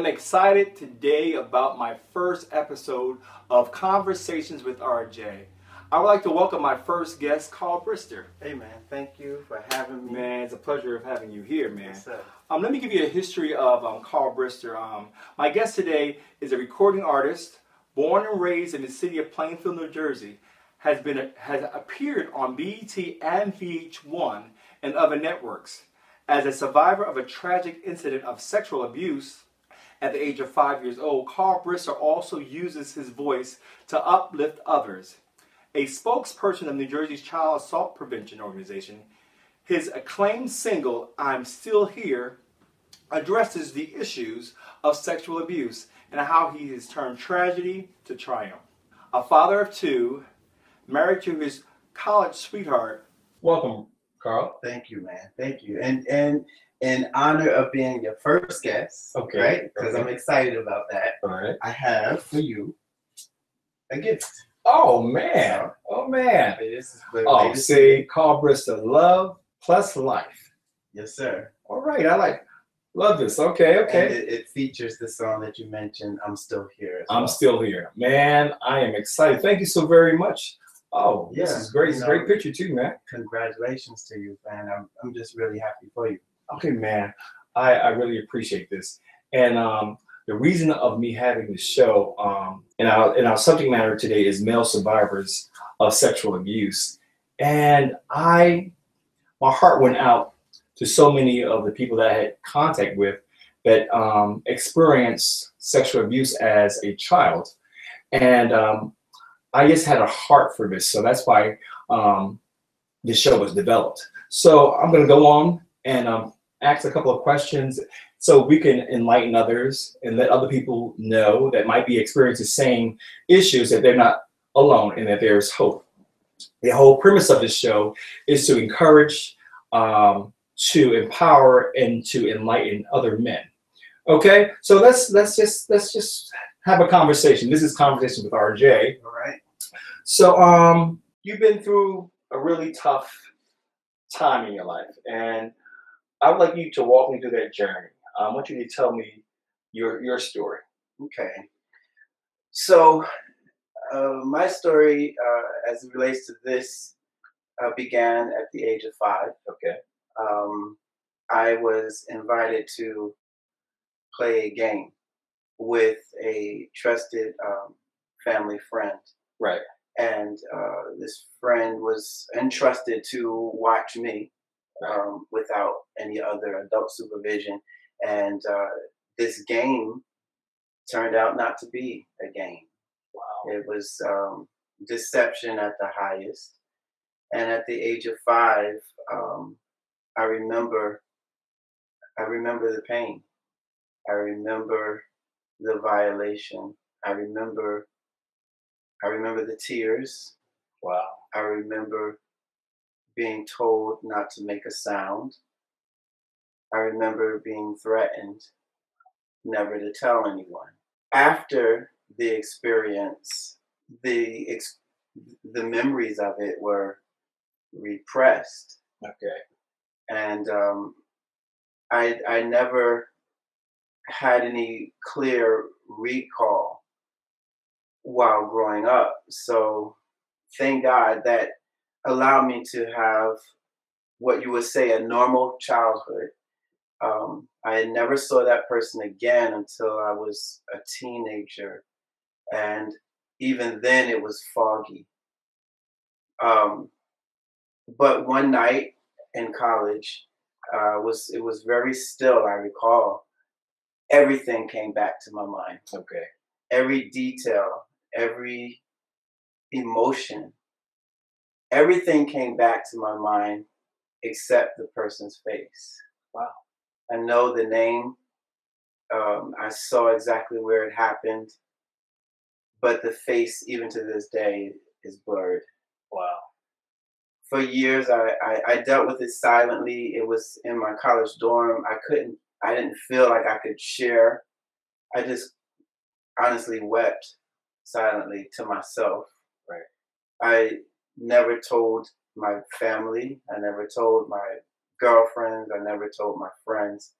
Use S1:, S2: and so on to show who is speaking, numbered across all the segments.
S1: am excited today about my first episode of Conversations with RJ. I would like to welcome my first guest, Carl Brister.
S2: Hey man, thank you for having me.
S1: Man, it's a pleasure of having you here, man.
S2: Yes, sir.
S1: Let me give you a history of Carl Brister. My guest today is a recording artist, born and raised in the city of Plainfield, New Jersey, has appeared on BET and VH1 and other networks. As a survivor of a tragic incident of sexual abuse at the age of 5 years old, Carl Brister also uses his voice to uplift others. A spokesperson of New Jersey's Child Assault Prevention Organization, his acclaimed single, I'm Still Here, addresses the issues of sexual abuse and how he has turned tragedy to triumph. A father of two, married to his college sweetheart. Welcome, Carl.
S2: Thank you, man. Thank you. And in honor of being your first guest,
S1: okay,
S2: right? Because I'm excited about that.
S1: All right.
S2: I have for you a gift.
S1: Oh man. Oh man.
S2: This is
S1: see, Carl Brister, love plus life.
S2: Yes, sir.
S1: All right. Love this. Okay.
S2: And it features the song that you mentioned, I'm Still Here.
S1: I'm Still Here. Man, I am excited. Thank you so very much. Oh, yeah, this is great. It's a great picture too, man.
S2: Congratulations to you, man. I'm just really happy for you.
S1: Okay, man. I really appreciate this. And the reason of me having this show, and our subject matter today is male survivors of sexual abuse. And my heart went out to so many of the people that I had contact with that experienced sexual abuse as a child. And I just had a heart for this, so that's why this show was developed. So I'm going to go on and ask a couple of questions so we can enlighten others and let other people know that might be experiencing the same issues, that they're not alone and that there's hope. The whole premise of this show is to encourage, to empower, and to enlighten other men. Okay, so let's just have a conversation. This is Conversation with RJ.
S2: All right.
S1: So you've been through a really tough time in your life, and I would like you to walk me through that journey. I want you to tell me your story.
S2: Okay. So my story, as it relates to this, began at the age of 5.
S1: Okay.
S2: I was invited to play a game with a trusted family friend.
S1: Right.
S2: And this friend was entrusted to watch me without any other adult supervision. And this game turned out not to be a game. Wow. It was deception at the highest. And at the age of 5, I remember the pain. I remember the violation. I remember the tears.
S1: Wow.
S2: I remember being told not to make a sound. I remember being threatened never to tell anyone. After the experience, the memories of it were repressed.
S1: Okay.
S2: And I never had any clear recall while growing up. So thank God that allowed me to have what you would say a normal childhood. I never saw that person again until I was a teenager. And even then it was foggy. But one night in college, it was very still, I recall. Everything came back to my mind.
S1: Okay.
S2: Every detail, every emotion, everything came back to my mind except the person's face.
S1: Wow.
S2: I know the name. I saw exactly where it happened, but the face, even to this day, is blurred.
S1: Wow.
S2: For years, I dealt with it silently. It was in my college dorm. I didn't feel like I could share. I just honestly wept silently to myself.
S1: Right.
S2: I never told my family. I never told my girlfriends. I never told my friends.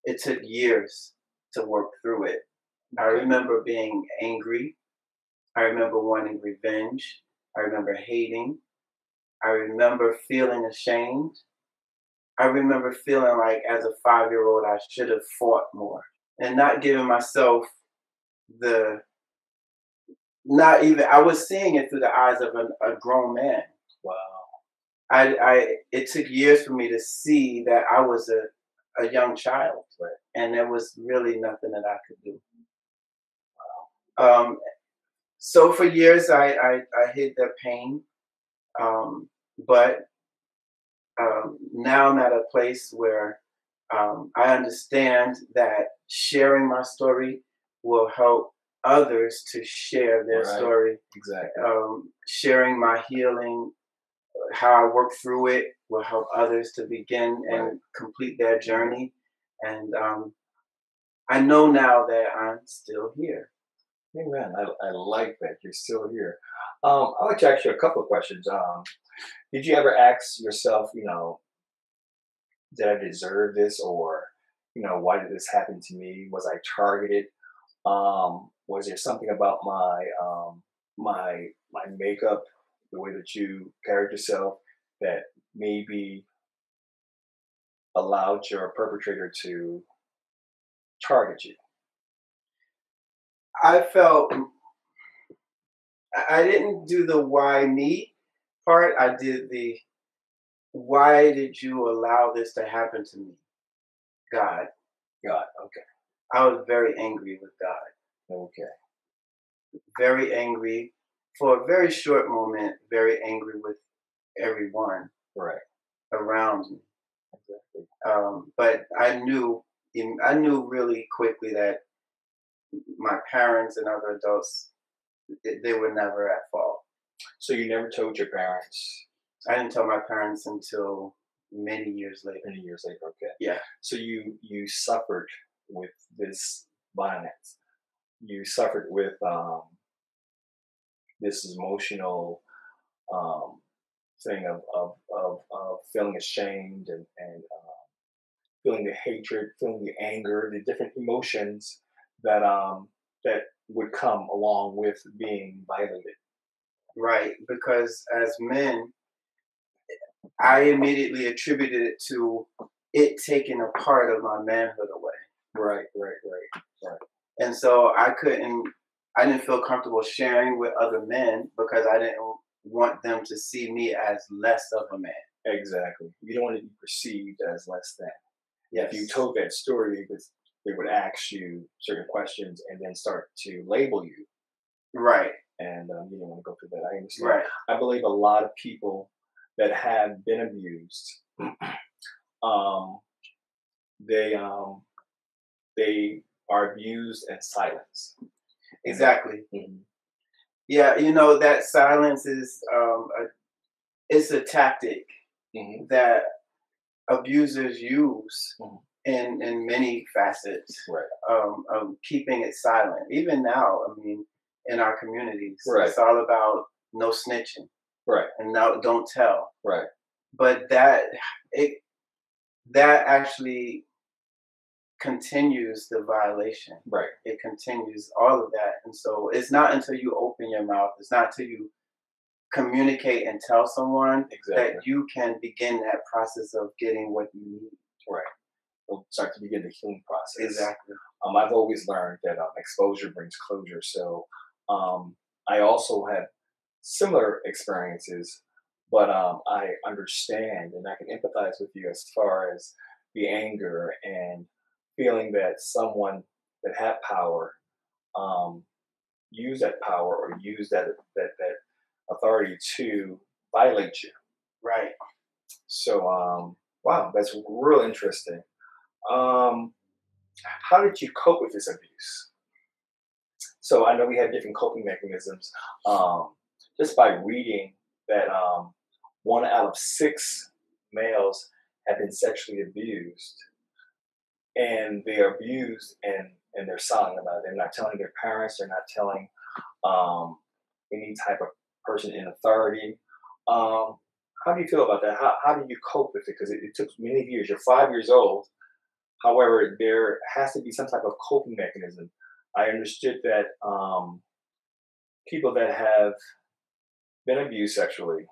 S2: It took years to work through it. I remember being angry. I remember wanting revenge. I remember hating. I remember feeling ashamed. I remember feeling like as a 5-year-old, I should have fought more and not giving myself the, not even, I was seeing it through the eyes of a grown man.
S1: Wow.
S2: It took years for me to see that I was a young child,
S1: Right.
S2: and there was really nothing that I could do. So for years, I hid the pain, but now I'm at a place where I understand that sharing my story will help others to share their
S1: Right.
S2: story.
S1: Exactly.
S2: Sharing my healing, how I work through it, will help others to begin and complete their journey. And I know now that I'm still here.
S1: Amen. I like that you're still here. I'd like to ask you a couple of questions. Did you ever ask yourself, did I deserve this, or why did this happen to me? Was I targeted? Was there something about my makeup, the way that you carried yourself, that maybe allowed your perpetrator to target you?
S2: I felt I didn't do the why me part. I did the why did you allow this to happen to me? God.
S1: God. Okay.
S2: I was very angry with God.
S1: Okay.
S2: Very angry for a very short moment, very angry with everyone
S1: Right.
S2: around me.
S1: Exactly.
S2: But I knew really quickly that my parents and other adults, they were never at fault.
S1: So you never told your parents?
S2: I didn't tell my parents until many years later.
S1: Many years later. Okay.
S2: Yeah.
S1: So you suffered with this violence. You suffered with this emotional um, thing of feeling ashamed and feeling the hatred, feeling the anger, the different emotions that would come along with being violated.
S2: Right. Because as men, I immediately attributed it to it taking a part of my manhood away.
S1: Right, right, right, right.
S2: And so I didn't feel comfortable sharing with other men because I didn't want them to see me as less of a man.
S1: Exactly. You don't want to be perceived as less than.
S2: Yes.
S1: If you told that story, they would ask you certain questions and then start to label you.
S2: Right.
S1: And you don't want to go through that. I understand.
S2: Right.
S1: I believe a lot of people that have been abused, um, they they are abused in silence.
S2: Exactly.
S1: Mm-hmm.
S2: Yeah, that silence is it's a tactic that abusers use in many facets.
S1: Right.
S2: Of keeping it silent. Even now, I mean, in our communities,
S1: Right.
S2: it's all about no snitching.
S1: Right.
S2: And no, don't tell.
S1: Right.
S2: But that actually continues the violation.
S1: Right.
S2: It continues all of that. And so it's not until you open your mouth, it's not until you communicate and tell someone that you can begin that process of getting what you need.
S1: Right. It'll start to begin the healing process.
S2: Exactly.
S1: I've always learned that exposure brings closure. So I also had similar experiences, but I understand and I can empathize with you as far as the anger and feeling that someone that had power use that power or use that authority to violate you.
S2: Right.
S1: So wow, that's real interesting. How did you cope with this abuse? So I know we have different coping mechanisms. Just by reading that 1 out of 6 males have been sexually abused, and they are abused and they're silent about it. They're not telling their parents. They're not telling any type of person in authority. How do you feel about that? How do you cope with it? Because it took many years. You're 5 years old. However, there has to be some type of coping mechanism. I understood that people that have been abused sexually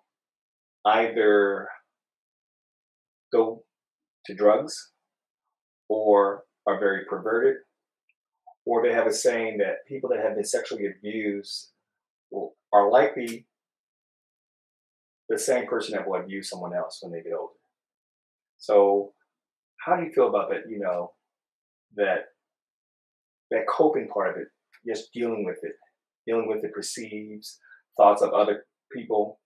S1: either go to drugs or are very perverted, or they have a saying that people that have been sexually abused are likely the same person that will abuse someone else when they get older. So, how do you feel about that? That that coping part of it, just dealing with the perceives thoughts of other people,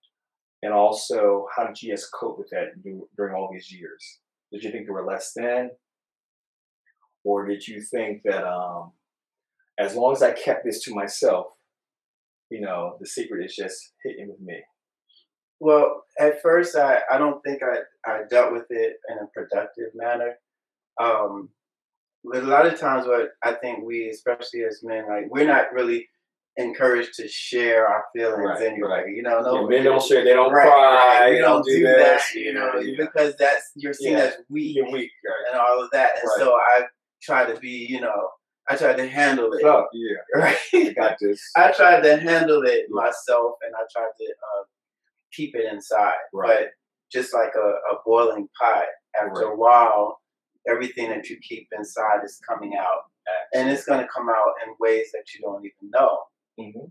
S1: and also how did you just cope with that during all these years? Did you think you were less than, or did you think that as long as I kept this to myself, the secret is just hitting with me?
S2: Well, at first, I don't think I dealt with it in a productive manner. Um, but a lot of times, what I think we, especially as men, like we're not really encouraged to share our feelings
S1: Right,
S2: anyway.
S1: right.
S2: No,
S1: Men don't share. They don't
S2: right,
S1: cry.
S2: right.
S1: They
S2: We
S1: don't
S2: don't
S1: do
S2: do that,
S1: this. Yeah.
S2: because that's you're seen
S1: Yeah.
S2: as weak
S1: You're weak, right?
S2: and all of that. And
S1: Right.
S2: so I try to be, I try to handle it.
S1: So, yeah.
S2: Right.
S1: Got this.
S2: I tried to handle it
S1: Yeah.
S2: myself, and I tried to keep it inside.
S1: Right.
S2: But just like a boiling pot, after
S1: Right.
S2: a while, everything that you keep inside is coming out. And it's going to come out in ways that you don't even know,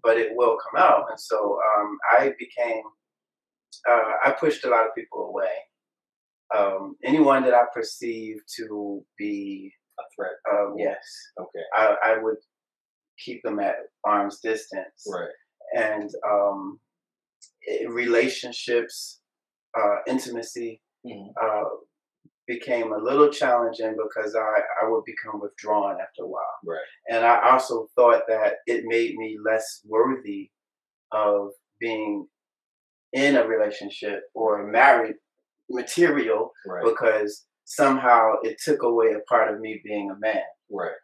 S2: but it will come out. And so I became, I pushed a lot of people away. Anyone that I perceived to be
S1: A threat.
S2: yes,
S1: Okay.
S2: I would keep them at arm's distance.
S1: Right.
S2: And relationships, intimacy, became a little challenging because I would become withdrawn after a while.
S1: Right.
S2: And I also thought that it made me less worthy of being in a relationship or married material,
S1: Right.
S2: because somehow it took away a part of me being a man.
S1: Right.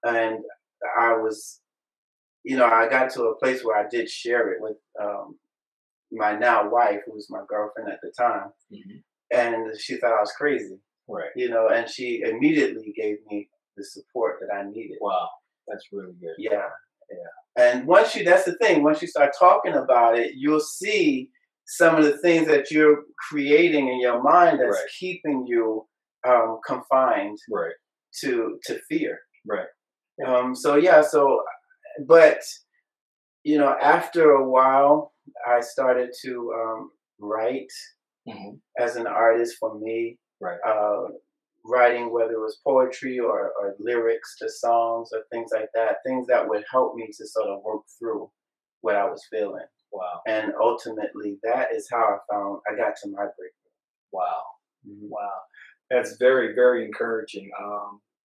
S2: And I was, I got to a place where I did share it with my now wife, who was my girlfriend at the time. And she thought I was crazy.
S1: Right.
S2: And she immediately gave me the support that I needed.
S1: Wow. That's really good.
S2: Yeah.
S1: Yeah.
S2: And that's the thing, once you start talking about it, you'll see some of the things that you're creating in your mind that's
S1: Right.
S2: keeping you confined
S1: Right.
S2: to fear.
S1: Right.
S2: But after a while, I started to write as an artist for me.
S1: Right.
S2: Writing, whether it was poetry or lyrics to songs or things like that, things that would help me to sort of work through what I was feeling.
S1: Wow.
S2: And ultimately, that is how I got to my breakthrough.
S1: Wow. Wow. That's very, very encouraging.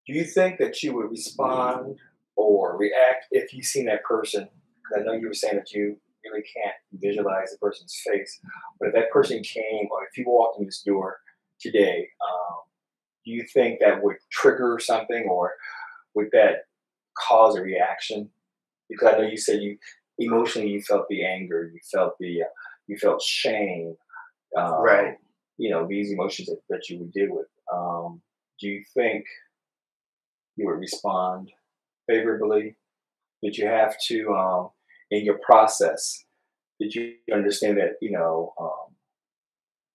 S1: Do you think that you would respond or react if you seen that person? Because I know you were saying that you really can't visualize the person's face, but if that person came, or if you walked in this door today, do you think that would trigger something, or would that cause a reaction? Because I know you said you emotionally you felt the anger, you felt shame,
S2: Right.
S1: These emotions that you would deal with. Do you think you would respond favorably? Did you have to, in your process, did you understand that,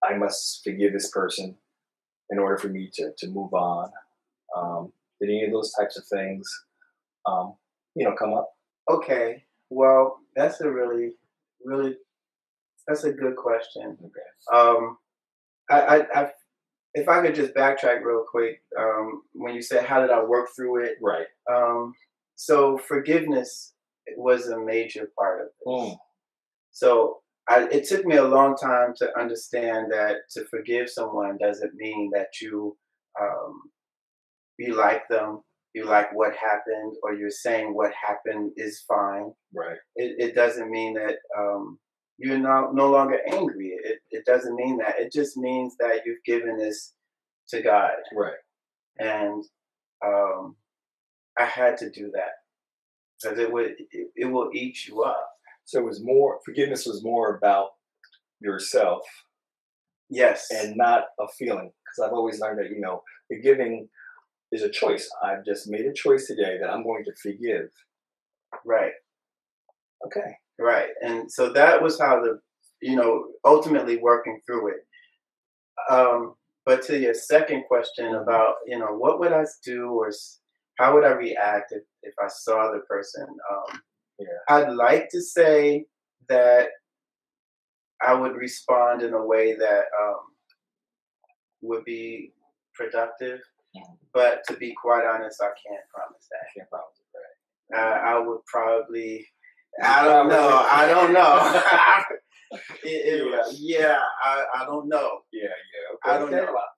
S1: I must forgive this person in order for me to move on? Did any of those types of things, come up?
S2: Okay. Well, that's a really, really, that's a good question.
S1: Okay.
S2: I if I could just backtrack real quick, when you said how did I work through it?
S1: Right.
S2: So forgiveness was a major part of this.
S1: Mm.
S2: So it took me a long time to understand that to forgive someone doesn't mean that you like them, you like what happened, or you're saying what happened is fine.
S1: Right.
S2: It doesn't mean that you're no longer angry. It doesn't mean that. It just means that you've given this to God.
S1: Right.
S2: And I had to do that because it will eat you up.
S1: So forgiveness was more about yourself.
S2: Yes.
S1: And not a feeling. Because I've always learned that, forgiving is a choice. I've just made a choice today that I'm going to forgive.
S2: Right.
S1: Okay.
S2: Right. And so that was how ultimately working through it. But to your second question about, what would I do how would I react if I saw the person?
S1: Yeah.
S2: I'd like to say that I would respond in a way that would be productive. But to be quite honest, I can't promise that.
S1: Can't promise it,
S2: I would probably. I don't know. I don't know. I don't know.
S1: Yeah. Okay.
S2: I don't know.
S1: Well,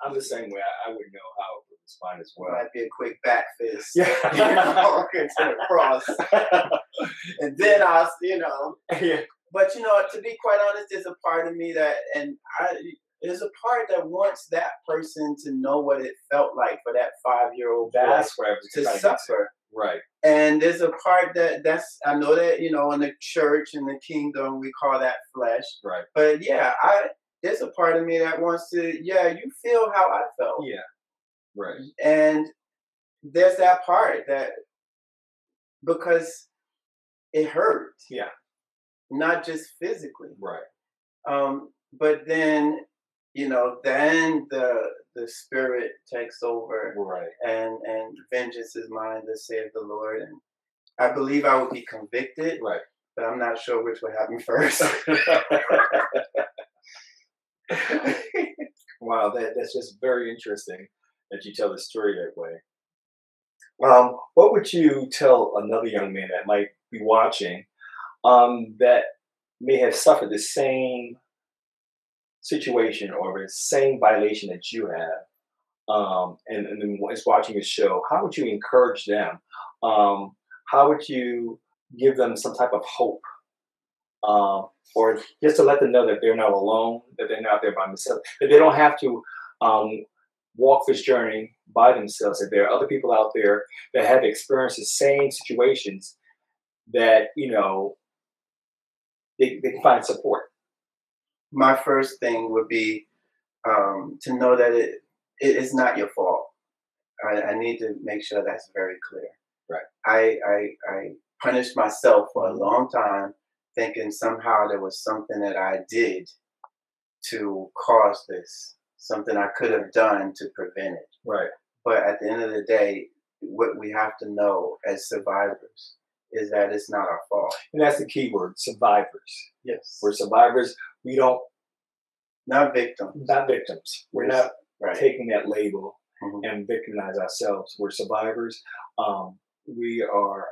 S1: I'm the same way. I wouldn't know how it would respond as well.
S2: Might be a quick back fist.
S1: Yeah.
S2: Into the cross. And then
S1: Yeah.
S2: But to be quite honest, there's a part of me there's a part that wants that person to know what it felt like for that 5-year-old boy
S1: That's what I was
S2: to
S1: trying to get to.
S2: suffer.
S1: Right.
S2: And there's a part I know that, in the church and the kingdom, we call that flesh.
S1: Right.
S2: But there's a part of me that wants to, you feel how I felt.
S1: Yeah. Right.
S2: And there's that part because it hurt.
S1: Yeah.
S2: Not just physically.
S1: Right.
S2: But then, then the spirit takes over.
S1: Right.
S2: And vengeance is mine, thus saith the Lord. And I believe I would be convicted.
S1: Right.
S2: But I'm not sure which would happen first.
S1: Wow, that's just very interesting that you tell the story that way. What would you tell another young man that might be watching that may have suffered the same situation or the same violation that you have, and is watching the show? How would you encourage them? How would you give them some type of hope? Or just to let them know that they're not alone, that they're not there by themselves, that they don't have to walk this journey by themselves, that there are other people out there that have experienced the same situations that, they can find support.
S2: My first thing would be to know that it is not your fault. I need to make sure that's very clear.
S1: Right.
S2: I punished myself for a long time, thinking somehow there was something that I did to cause this, something I could have done to prevent it.
S1: Right.
S2: But at the end of the day, what we have to know as survivors is that it's not our fault.
S1: And that's the key word, survivors.
S2: Yes.
S1: We're survivors. We don't.
S2: Not victims.
S1: Not victims. We're not taking that label and victimize ourselves. We're survivors. We are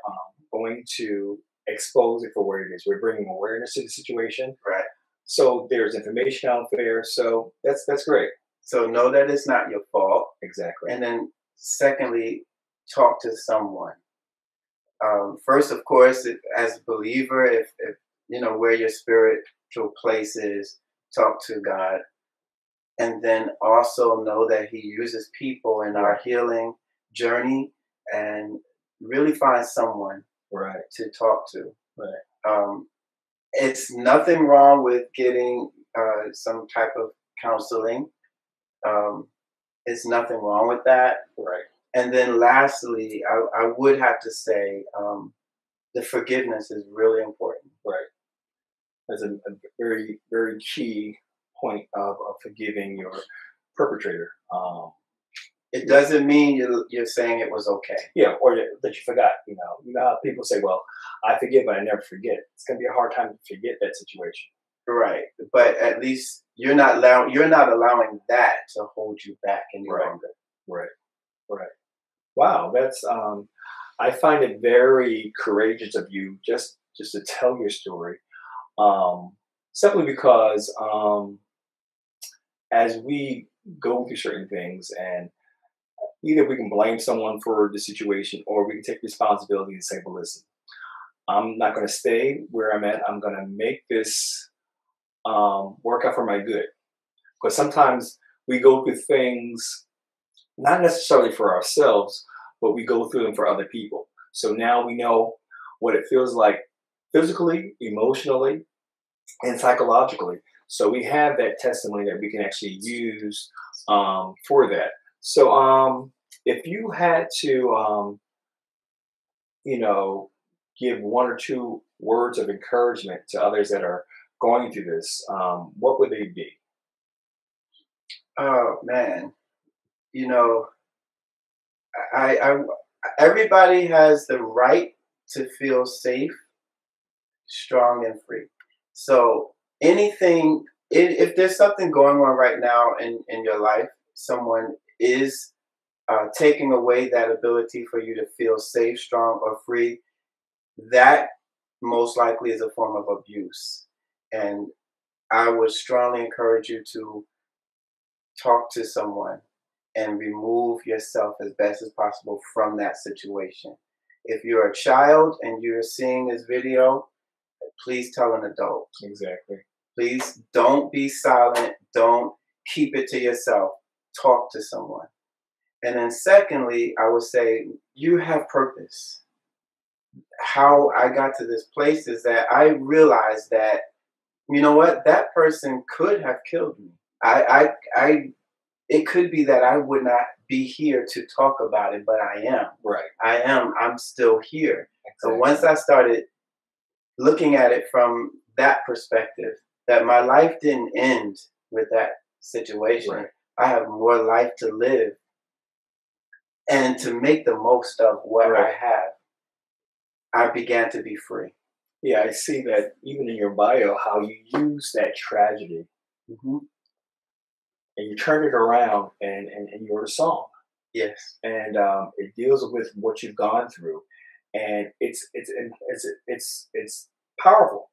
S1: going to expose it for what it is. We're bringing awareness to the situation.
S2: Right.
S1: So there's information out there. So that's great.
S2: So know that it's not your fault.
S1: Exactly.
S2: And then secondly, talk to someone. First, of course, as a believer, if where your spiritual place is, talk to God. And then also know that He uses people in our healing journey, and really find someone to talk to.
S1: Right.
S2: It's nothing wrong with getting some type of counseling. It's nothing wrong with that.
S1: Right.
S2: And then lastly, I would have to say the forgiveness is really important.
S1: Right. That's a very, very key point of forgiving your perpetrator.
S2: It doesn't mean you're saying it was okay.
S1: Yeah, or that you forgot. You know how people say, "Well, I forgive, but I never forget." It's going to be a hard time to forget that situation.
S2: Right, but at least you're not allowing that to hold you back any longer.
S1: Right. Wow, that's. I find it very courageous of you just to tell your story, simply because as we go through certain things, and either we can blame someone for the situation, or we can take responsibility and say, "Well, listen, I'm not going to stay where I'm at. I'm going to make this work out for my good." Because sometimes we go through things not necessarily for ourselves, but we go through them for other people. So now we know what it feels like physically, emotionally, and psychologically. So we have that testimony that we can actually use for that. So if you had to, you know, give one or two words of encouragement to others that are going through this, what would they be?
S2: Oh man, you know, I everybody has the right to feel safe, strong, and free. So anything, if there's something going on right now in your life, someone is taking away that ability for you to feel safe, strong, or free, that most likely is a form of abuse. And I would strongly encourage you to talk to someone and remove yourself as best as possible from that situation. If you're a child and you're seeing this video, please tell an adult.
S1: Exactly.
S2: Please don't be silent. Don't keep it to yourself. Talk to someone. And then, secondly, I would say you have purpose. How I got to this place is that I realized that, you know what, that person could have killed me. It could be that I would not be here to talk about it, but I am.
S1: Right.
S2: I'm still here.
S1: Exactly.
S2: So once I started looking at it from that perspective, that my life didn't end with that situation.
S1: Right.
S2: I have more life to live and to make the most of what
S1: Right.
S2: I have. I began to be free.
S1: Yeah, I see that even in your bio, how you use that tragedy
S2: Hmm.
S1: and you turn it around and you wrote a song.
S2: Yes.
S1: And it deals with what you've gone through, and it's powerful.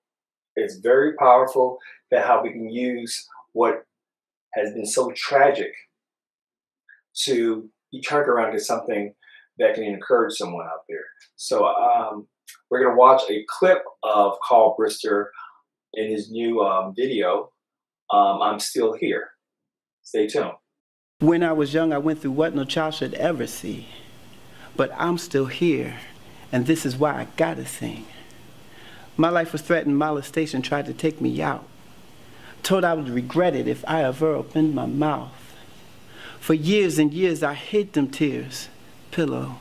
S1: It's very powerful that how we can use what has been so tragic to be turned around to something that can encourage someone out there. So we're gonna watch a clip of Carl Brister in his new video. I'm still here. Stay tuned.
S3: When I was young, I went through what no child should ever see. But I'm still here, and this is why I gotta sing. My life was threatened, molestation tried to take me out. Told I would regret it if I ever opened my mouth. For years and years I hid them tears, pillow.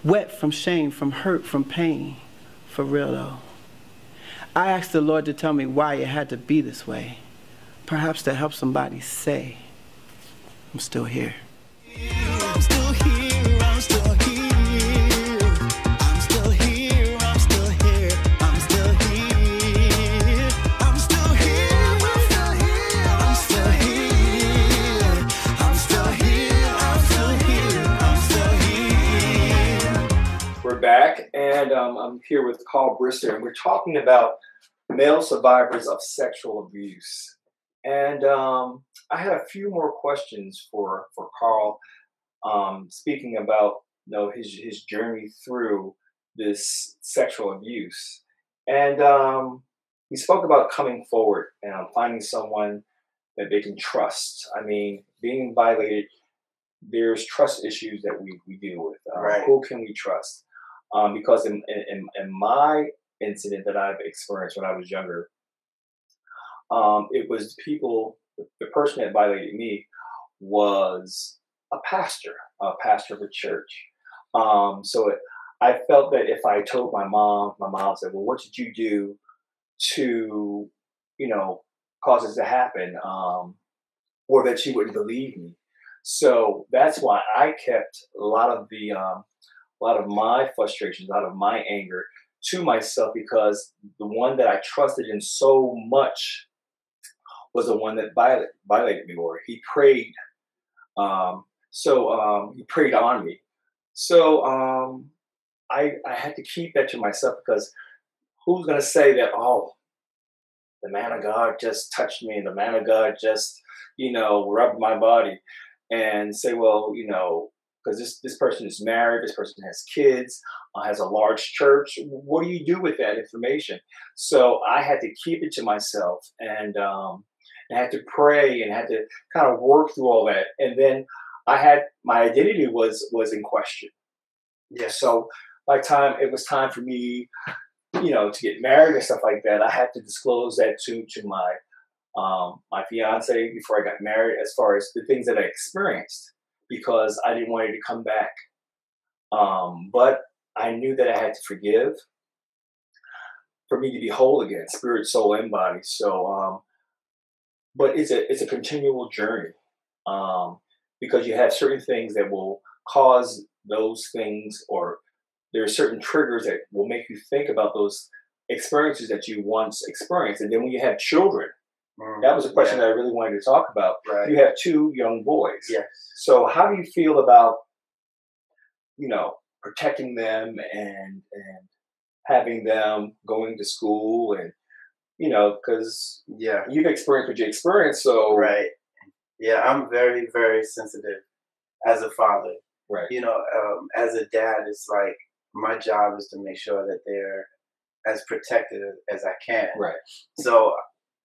S3: Wet from shame, from hurt, from pain, for real though. I asked the Lord to tell me why it had to be this way. Perhaps to help somebody say, I'm still here. I'm still here, I'm still here. I'm still here, I'm still here. I'm still here. I'm still here, I'm still here. I'm still here. I'm still here, I'm still here. I'm still here.
S1: We're back, and I'm here with Carl Brister, and we're talking about male survivors of sexual abuse. And I had a few more questions for Carl, speaking about his journey through this sexual abuse. And he spoke about coming forward and finding someone that they can trust. I mean, being violated, there's trust issues that we deal with.
S2: Right.
S1: Who can we trust? Because in my incident that I've experienced when I was younger, it was the person that violated me was a pastor of a church. I felt that if I told my mom said, well, what did you do to, cause this to happen? Or that she wouldn't believe me. So that's why I kept a lot of my frustrations, a lot of my anger to myself, because the one that I trusted in so much was the one that violated me, or he preyed. He preyed on me. So I had to keep that to myself, because who's going to say that, oh, the man of God just touched me, the man of God just, rubbed my body, and say, well, because this person is married, this person has kids, has a large church. What do you do with that information? So I had to keep it to myself, and I had to pray, and had to kind of work through all that. And then my identity was in question.
S2: Yeah.
S1: So by the time it was time for me, to get married and stuff like that, I had to disclose that to my fiance before I got married, as far as the things that I experienced, because I didn't want it to come back. But I knew that I had to forgive for me to be whole again, spirit, soul, and body. So, but it's a continual journey, because you have certain things that will cause those things, or there are certain triggers that will make you think about those experiences that you once experienced. And then when you have children, that was a question that I really wanted to talk about.
S2: Right.
S1: You have two young boys.
S2: Yes.
S1: So how do you feel about, protecting them and having them going to school, and because you've experienced what you experienced, so
S2: right. Yeah, I'm very, very sensitive as a father.
S1: Right.
S2: As a dad, it's like my job is to make sure that they're as protected as I can.
S1: Right.
S2: So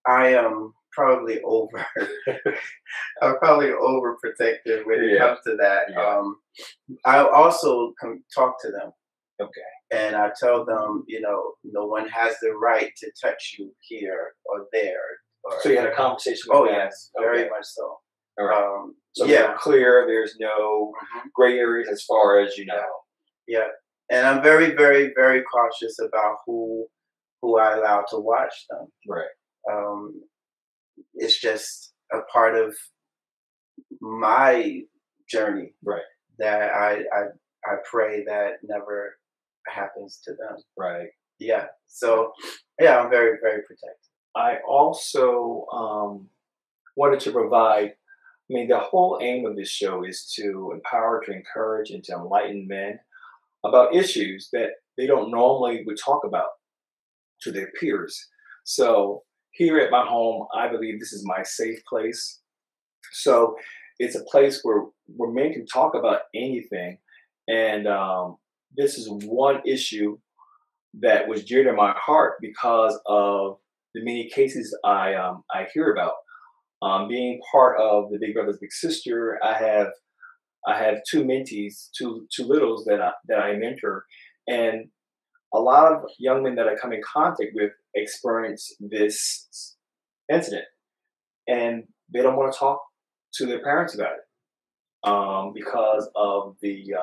S2: I am probably I'm probably overprotective when it comes to that.
S1: Yeah.
S2: I also talk to them.
S1: Okay.
S2: And I tell them, no one has the right to touch you here or there.
S1: So you had a conversation with
S2: Oh,
S1: them?
S2: yes, very much so.
S1: All right. So they're clear. There's no gray areas as far as
S2: Yeah, and I'm very, very, very cautious about who I allow to watch them.
S1: Right.
S2: It's just a part of my journey.
S1: Right.
S2: That I pray that never happens to them.
S1: Right.
S2: Yeah. So I'm very, very protective.
S1: I also wanted to provide. The whole aim of this show is to empower, to encourage, and to enlighten men about issues that they don't normally would talk about to their peers. So here at my home, I believe this is my safe place. So it's a place where men can talk about anything. And this is one issue that was dear to my heart because of the many cases I hear about. Being part of the Big Brothers Big Sister, I have two mentees, two littles that I mentor, and a lot of young men that I come in contact with experience this incident, and they don't want to talk to their parents about it because of the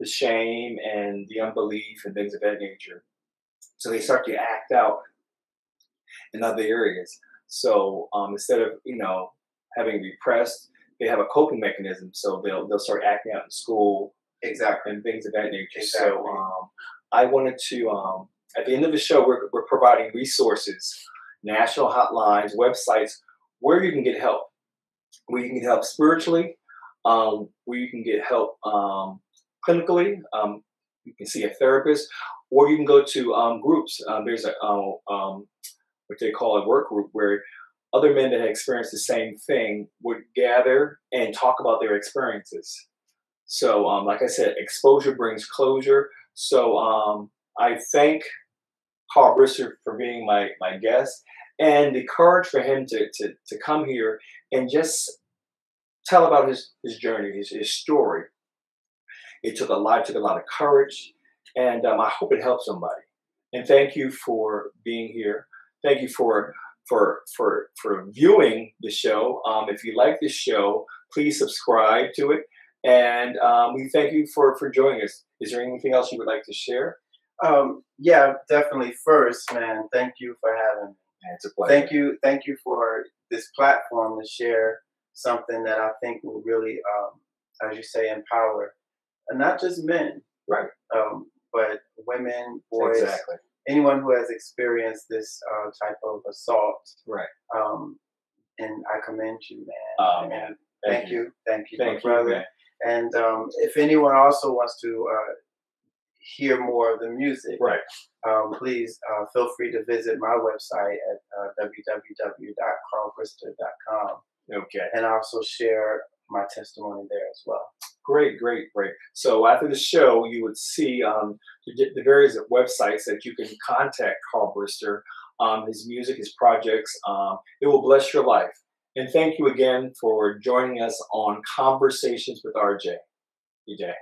S1: shame and the unbelief and things of that nature. So they start to act out in other areas. So instead of having repressed, they have a coping mechanism. So they'll start acting out in school,
S2: exactly,
S1: and things of that nature.
S2: Exactly.
S1: So I wanted to at the end of the show, we're providing resources, national hotlines, websites where you can get help, where you can get help spiritually, where you can get help clinically. You can see a therapist, or you can go to groups. There's a what they call a work group where other men that have experienced the same thing would gather and talk about their experiences. So, like I said, exposure brings closure. So I thank Carl Brister for being my guest, and the courage for him to come here and just tell about his journey, his story. It took a lot of courage, and I hope it helps somebody. And thank you for being here. Thank you for viewing the show. If you like this show, please subscribe to it. And we thank you for joining us. Is there anything else you would like to share?
S2: Yeah, definitely. First, man, thank you for having me.
S1: It's a pleasure.
S2: Thank you for this platform to share something that I think will really, as you say, empower, and not just men,
S1: right?
S2: But women, boys,
S1: exactly.
S2: Anyone who has experienced this type of assault,
S1: right?
S2: And I commend you, man.
S1: Man.
S2: Thank you,
S1: my
S2: brother.
S1: Man.
S2: And if anyone also wants to hear more of the music,
S1: right?
S2: Please feel free to visit my website at www.carlbrister.com.
S1: Okay.
S2: And I also share my testimony there as well.
S1: Great. So after the show, you would see the various websites that you can contact Carl Brister, his music, his projects. It will bless your life. And thank you again for joining us on Conversations with RJ. EJ.